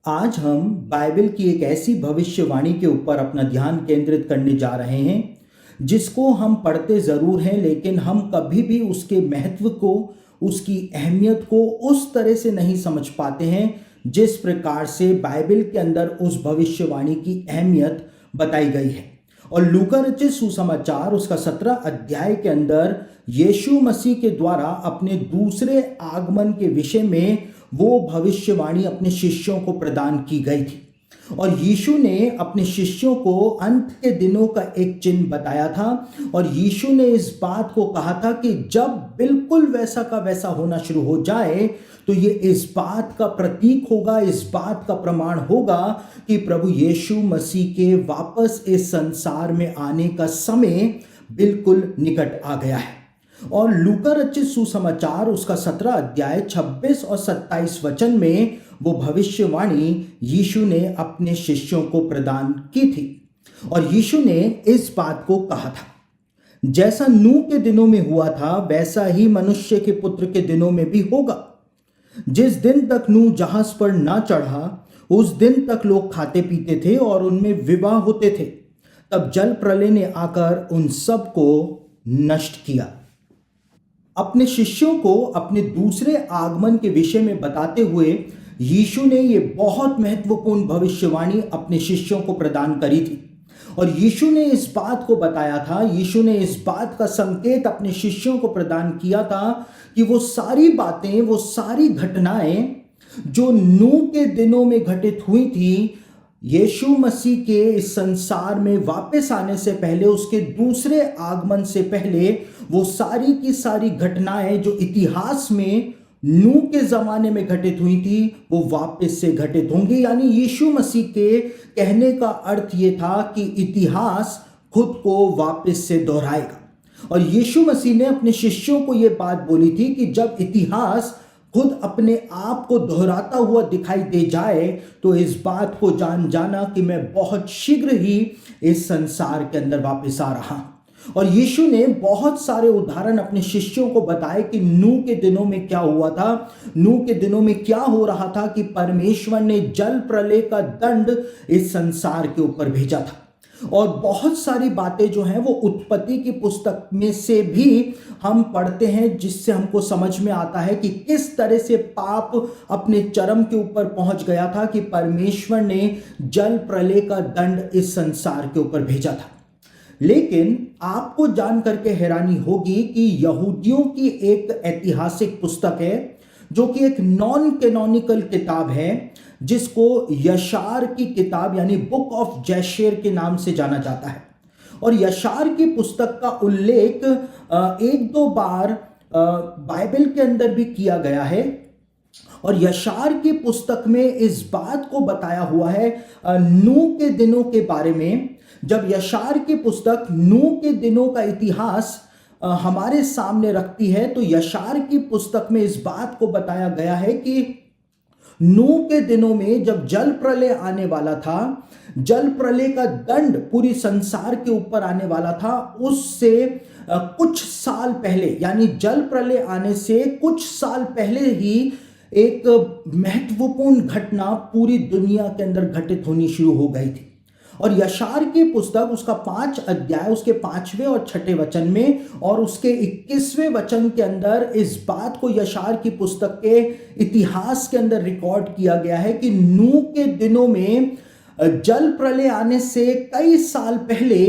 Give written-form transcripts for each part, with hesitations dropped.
आज हम बाइबल की एक ऐसी भविष्यवाणी के ऊपर अपना ध्यान केंद्रित करने जा रहे हैं जिसको हम पढ़ते ज़रूर हैं, लेकिन हम कभी भी उसके महत्व को, उसकी अहमियत को उस तरह से नहीं समझ पाते हैं जिस प्रकार से बाइबल के अंदर उस भविष्यवाणी की अहमियत बताई गई है। और लूका रचित सुसमाचार उसका 17 अध्याय के अंदर यीशु मसीह के द्वारा अपने दूसरे आगमन के विषय में वो भविष्यवाणी अपने शिष्यों को प्रदान की गई थी। और यीशु ने अपने शिष्यों को अंत के दिनों का एक चिन्ह बताया था। और यीशु ने इस बात को कहा था कि जब बिल्कुल वैसा का वैसा होना शुरू हो जाए तो ये इस बात का प्रतीक होगा, इस बात का प्रमाण होगा कि प्रभु यीशु मसीह के वापस इस संसार में आने का समय बिल्कुल निकट आ गया है। और लूका रचित सुसमाचार उसका 17 अध्याय 26 और 27 वचन में वो भविष्यवाणी यीशु ने अपने शिष्यों को प्रदान की थी। और यीशु ने इस बात को कहा था, जैसा नूह के दिनों में हुआ था वैसा ही मनुष्य के पुत्र के दिनों में भी होगा। जिस दिन तक नूह जहाज पर ना चढ़ा उस दिन तक लोग खाते पीते थे और उनमें विवाह होते थे। तब जल प्रलय ने आकर उन सब को नष्ट किया। अपने शिष्यों को अपने दूसरे आगमन के विषय में बताते हुए यीशु ने ये बहुत महत्वपूर्ण भविष्यवाणी अपने शिष्यों को प्रदान करी थी। और यीशु ने इस बात को बताया था, यीशु ने इस बात का संकेत अपने शिष्यों को प्रदान किया था कि वो सारी बातें, वो सारी घटनाएं जो नूह के दिनों में घटित हुई थी, यीशु मसीह के इस संसार में वापस आने से पहले, उसके दूसरे आगमन से पहले, वो सारी की सारी घटनाएं जो इतिहास में नूह के जमाने में घटित हुई थी वो वापस से घटित होंगी। यानी यीशु मसीह के कहने का अर्थ ये था कि इतिहास खुद को वापस से दोहराएगा। और यीशु मसीह ने अपने शिष्यों को ये बात बोली थी कि जब इतिहास खुद अपने आप को दोहराता हुआ दिखाई दे जाए तो इस बात को जान जाना कि मैं बहुत शीघ्र ही इस संसार के अंदर वापस आ रहा हूं। और यीशु ने बहुत सारे उदाहरण अपने शिष्यों को बताए कि नूह के दिनों में क्या हुआ था, नूह के दिनों में क्या हो रहा था कि परमेश्वर ने जल प्रलय का दंड इस संसार के ऊपर भेजा था। और बहुत सारी बातें जो हैं वो उत्पत्ति की पुस्तक में से भी हम पढ़ते हैं, जिससे हमको समझ में आता है कि किस तरह से पाप अपने चरम के ऊपर पहुंच गया था कि परमेश्वर ने जल प्रलय का दंड इस संसार के ऊपर भेजा था। लेकिन आपको जान करके हैरानी होगी कि यहूदियों की एक ऐतिहासिक पुस्तक है जो कि एक नॉन कैनोनिकल किताब है, जिसको यशार की किताब यानी बुक ऑफ जैशेर के नाम से जाना जाता है। और यशार की पुस्तक का उल्लेख एक दो बार बाइबल के अंदर भी किया गया है। और यशार की पुस्तक में इस बात को बताया हुआ है नूह के दिनों के बारे में। जब यशार की पुस्तक नूह के दिनों का इतिहास हमारे सामने रखती है तो यशार की पुस्तक में इस बात को बताया गया है कि नूह के दिनों में जब जल प्रलय आने वाला था, जल प्रलय का दंड पूरी संसार के ऊपर आने वाला था, उससे कुछ साल पहले यानी जल प्रलय आने से कुछ साल पहले ही एक महत्वपूर्ण घटना पूरी दुनिया के अंदर घटित होनी शुरू हो गई थी। और यशार की पुस्तक उसका 5 अध्याय उसके 5वें और 6ठे वचन में और उसके 21वें वचन के अंदर इस बात को यशार की पुस्तक के इतिहास के अंदर रिकॉर्ड किया गया है कि नूह के दिनों में जल प्रलय आने से कई साल पहले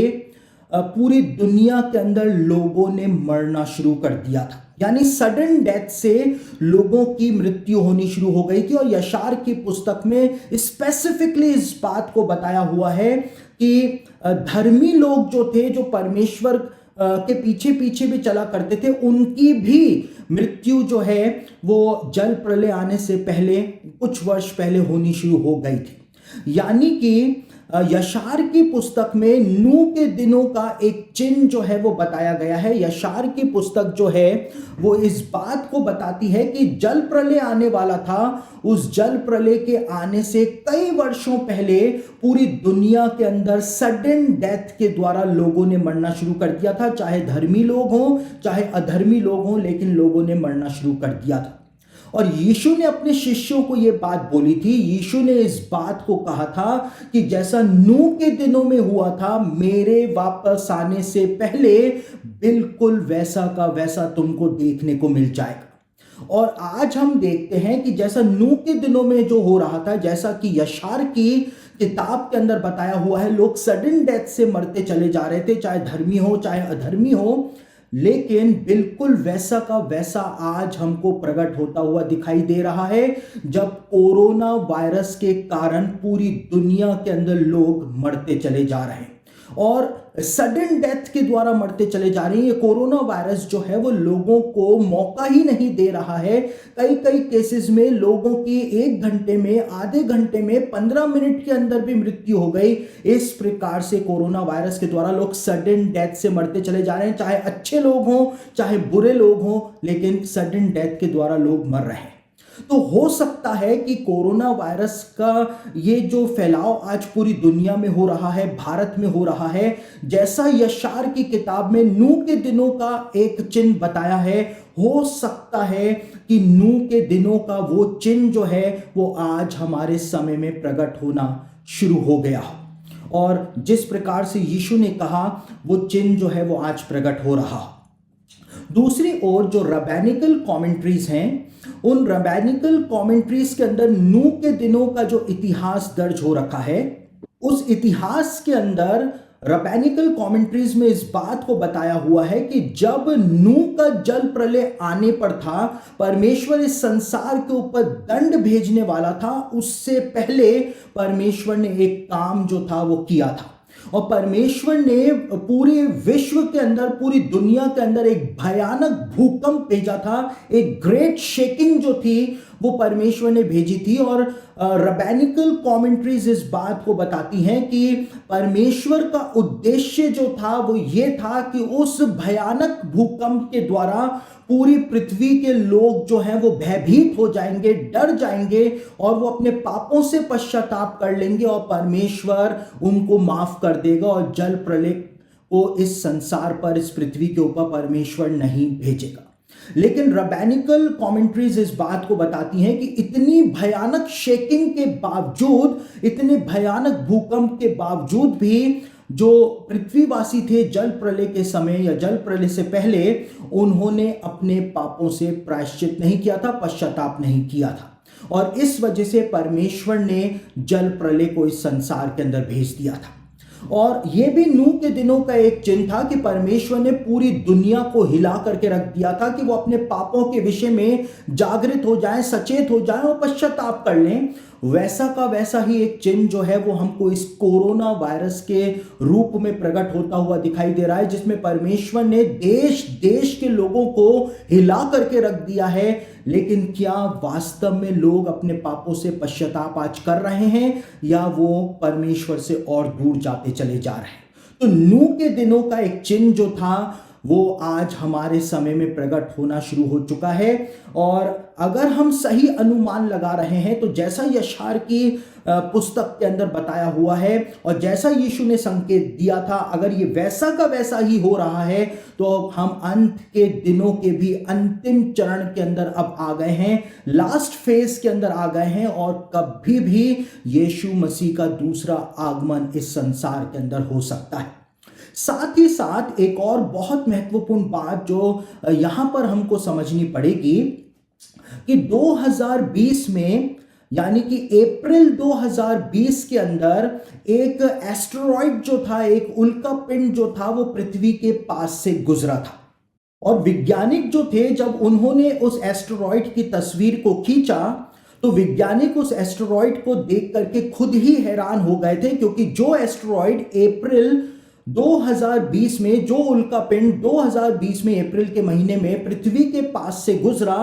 पूरी दुनिया के अंदर लोगों ने मरना शुरू कर दिया था। यानी सडन डेथ से लोगों की मृत्यु होनी शुरू हो गई थी। और यशार की पुस्तक में स्पेसिफिकली इस बात को बताया हुआ है कि धर्मी लोग जो थे, जो परमेश्वर के पीछे पीछे भी चला करते थे, उनकी भी मृत्यु जो है वो जल प्रलय आने से पहले कुछ वर्ष पहले होनी शुरू हो गई थी। यानी कि यशार की पुस्तक में नूह के दिनों का एक चिन्ह जो है वो बताया गया है। यशार की पुस्तक जो है वो इस बात को बताती है कि जल प्रलय आने वाला था, उस जल प्रलय के आने से कई वर्षों पहले पूरी दुनिया के अंदर सडन डेथ के द्वारा लोगों ने मरना शुरू कर दिया था। चाहे धर्मी लोग हों चाहे अधर्मी लोग हों, लेकिन लोगों ने मरना शुरू कर दिया था। और यीशु ने अपने शिष्यों को यह बात बोली थी। यीशु ने इस बात को कहा था कि जैसा नूह के दिनों में हुआ था मेरे वापस आने से पहले, बिल्कुल वैसा का वैसा तुमको देखने को मिल जाएगा। और आज हम देखते हैं कि जैसा नूह के दिनों में जो हो रहा था, जैसा कि यशार की किताब के अंदर बताया हुआ है, लोग सडन डेथ से मरते चले जा रहे थे, चाहे धर्मी हो चाहे अधर्मी हो, लेकिन बिल्कुल वैसा का वैसा आज हमको प्रकट होता हुआ दिखाई दे रहा है, जब कोरोना वायरस के कारण पूरी दुनिया के अंदर लोग मरते चले जा रहे हैं और सडन डेथ के द्वारा मरते चले जा रहे हैं। ये कोरोना वायरस जो है वो लोगों को मौका ही नहीं दे रहा है। कई कई केसेस में लोगों की 1 घंटे में, आधे घंटे में, 15 मिनट के अंदर भी मृत्यु हो गई। इस प्रकार से कोरोना वायरस के द्वारा लोग सडन डेथ से मरते चले जा रहे हैं, चाहे अच्छे लोग हों चाहे बुरे लोग हों, लेकिन सडन डेथ के द्वारा लोग मर रहे हैं। तो हो सकता है कि कोरोना वायरस का ये जो फैलाव आज पूरी दुनिया में हो रहा है, भारत में हो रहा है, जैसा यशार की किताब में नूह के दिनों का एक चिन्ह बताया है, हो सकता है कि नूह के दिनों का वो चिन्ह जो है वो आज हमारे समय में प्रकट होना शुरू हो गया हो। और जिस प्रकार से यीशु ने कहा वो चिन्ह जो है वो आज प्रकट हो रहा। दूसरी ओर जो रबैनिकल कमेंट्रीज हैं, उन रबैनिकल कमेंट्रीज के अंदर नूह के दिनों का जो इतिहास दर्ज हो रखा है, उस इतिहास के अंदर रबैनिकल कमेंट्रीज में इस बात को बताया हुआ है कि जब नूह का जल प्रलय आने पर था, परमेश्वर इस संसार के ऊपर दंड भेजने वाला था, उससे पहले परमेश्वर ने एक काम जो था वो किया था। और परमेश्वर ने पूरे विश्व के अंदर, पूरी दुनिया के अंदर एक भयानक भूकंप भेजा था। एक ग्रेट शेकिंग जो थी वो परमेश्वर ने भेजी थी। और रबैनिकल कमेंट्रीज इस बात को बताती हैं कि परमेश्वर का उद्देश्य जो था वो ये था कि उस भयानक भूकंप के द्वारा पूरी पृथ्वी के लोग जो हैं वो भयभीत हो जाएंगे, डर जाएंगे और वो अपने पापों से पश्चाताप कर लेंगे और परमेश्वर उनको माफ कर देगा और जल प्रलय को इस संसार पर, इस पृथ्वी के ऊपर परमेश्वर नहीं भेजेगा। लेकिन रबैनिकल कमेंट्रीज इस बात को बताती हैं कि इतनी भयानक शेकिंग के बावजूद, इतने भयानक भूकंप के बावजूद भी जो पृथ्वीवासी थे जल प्रलय के समय या जल प्रलय से पहले, उन्होंने अपने पापों से प्रायश्चित नहीं किया था, पश्चाताप नहीं किया था। और इस वजह से परमेश्वर ने जल प्रलय को इस संसार के अंदर भेज दिया था। और यह भी नूह के दिनों का एक चिन्ह था कि परमेश्वर ने पूरी दुनिया को हिला करके रख दिया था कि वो अपने पापों के विषय में जागृत हो जाएं, सचेत हो जाएं और पश्चाताप कर लें। वैसा का वैसा ही एक चिन्ह जो है वो हमको इस कोरोना वायरस के रूप में प्रकट होता हुआ दिखाई दे रहा है, जिसमें परमेश्वर ने देश देश के लोगों को हिला करके रख दिया है। लेकिन क्या वास्तव में लोग अपने पापों से पश्चाताप आज कर रहे हैं या वो परमेश्वर से और दूर जाते चले जा रहे हैं? तो नूह के दिनों का एक चिन्ह जो था वो आज हमारे समय में प्रकट होना शुरू हो चुका है। और अगर हम सही अनुमान लगा रहे हैं तो जैसा यशार की पुस्तक के अंदर बताया हुआ है और जैसा यीशु ने संकेत दिया था, अगर ये वैसा का वैसा ही हो रहा है तो हम अंत के दिनों के भी अंतिम चरण के अंदर अब आ गए हैं, लास्ट फेज के अंदर आ गए हैं और कभी भी यीशु मसीह का दूसरा आगमन इस संसार के अंदर हो सकता है। साथ ही साथ एक और बहुत महत्वपूर्ण बात जो यहां पर हमको समझनी पड़ेगी कि 2020 में, यानी कि अप्रैल 2020 के अंदर एक एस्टेरॉइड जो था, एक उल्का पिंड जो था वो पृथ्वी के पास से गुजरा था। और वैज्ञानिक जो थे, जब उन्होंने उस एस्टेरॉइड की तस्वीर को खींचा तो वैज्ञानिक उस एस्टेरॉइड को देख करके खुद ही हैरान हो गए थे, क्योंकि जो एस्टेरॉइड अप्रैल 2020 में, जो उल्का पिंड 2020 में अप्रैल के महीने में पृथ्वी के पास से गुजरा,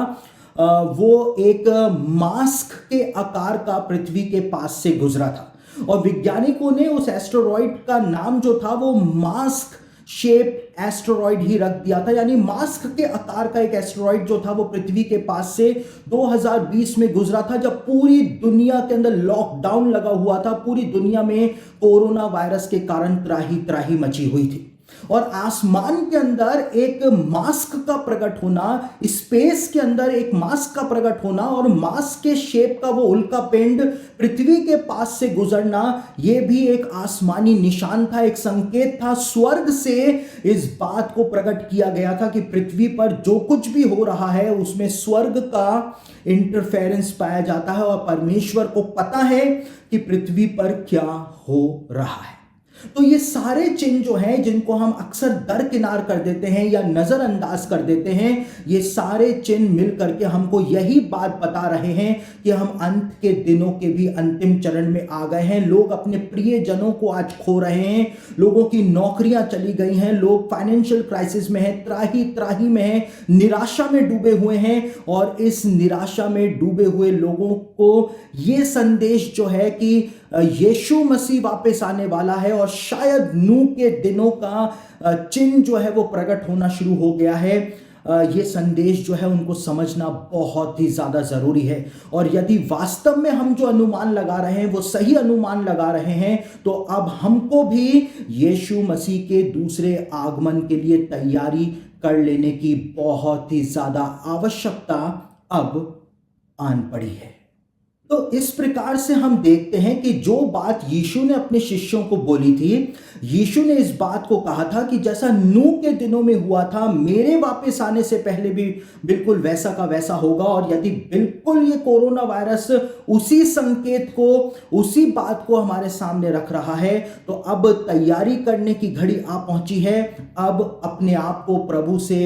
वो एक मास्क के आकार का पृथ्वी के पास से गुजरा था। और वैज्ञानिकों ने उस एस्टेरॉइड का नाम जो था वो मास्क शेप एस्टेरॉइड ही रख दिया था, यानी मास्क के आकार का एक एस्टेरॉइड जो था वो पृथ्वी के पास से 2020 में गुजरा था, जब पूरी दुनिया के अंदर लॉकडाउन लगा हुआ था, पूरी दुनिया में कोरोना वायरस के कारण त्राही त्राही मची हुई थी। और आसमान के अंदर एक मास्क का प्रकट होना, स्पेस के अंदर एक मास्क का प्रकट होना और मास्क के शेप का वो उल्का पिंड पृथ्वी के पास से गुजरना, यह भी एक आसमानी निशान था, एक संकेत था। स्वर्ग से इस बात को प्रकट किया गया था कि पृथ्वी पर जो कुछ भी हो रहा है उसमें स्वर्ग का इंटरफेरेंस पाया जाता है और परमेश्वर को पता है कि पृथ्वी पर क्या हो रहा है। तो ये सारे चिन्ह जो हैं, जिनको हम अक्सर दरकिनार कर देते हैं या नजरअंदाज कर देते हैं, ये सारे चिन्ह मिल करके हमको यही बात बता रहे हैं कि हम अंत के दिनों के भी अंतिम चरण में आ गए हैं। लोग अपने प्रियजनों को आज खो रहे हैं, लोगों की नौकरियां चली गई हैं, लोग फाइनेंशियल क्राइसिस में हैं, त्राही त्राही में हैं, निराशा में डूबे हुए हैं। और इस निराशा में डूबे हुए लोगों को ये संदेश जो है कि यीशु मसीह वापस आने वाला है और शायद नूह के दिनों का चिन्ह जो है वो प्रकट होना शुरू हो गया है, ये संदेश जो है उनको समझना बहुत ही ज़्यादा ज़रूरी है। और यदि वास्तव में हम जो अनुमान लगा रहे हैं वो सही अनुमान लगा रहे हैं, तो अब हमको भी यीशु मसीह के दूसरे आगमन के लिए तैयारी कर लेने की बहुत ही ज़्यादा आवश्यकता अब आन पड़ी है। तो इस प्रकार से हम देखते हैं कि जो बात यीशु ने अपने शिष्यों को बोली थी, यीशु ने इस बात को कहा था कि जैसा नूह के दिनों में हुआ था, मेरे वापस आने से पहले भी बिल्कुल वैसा का वैसा होगा। और यदि बिल्कुल ये कोरोना वायरस उसी संकेत को, उसी बात को हमारे सामने रख रहा है, तो अब तैयारी करने की घड़ी आ पहुंची है। अब अपने आप को प्रभु से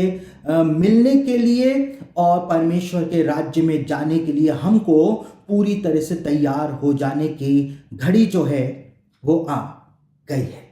मिलने के लिए और परमेश्वर के राज्य में जाने के लिए हमको पूरी तरह से तैयार हो जाने की घड़ी जो है वो आ गई है।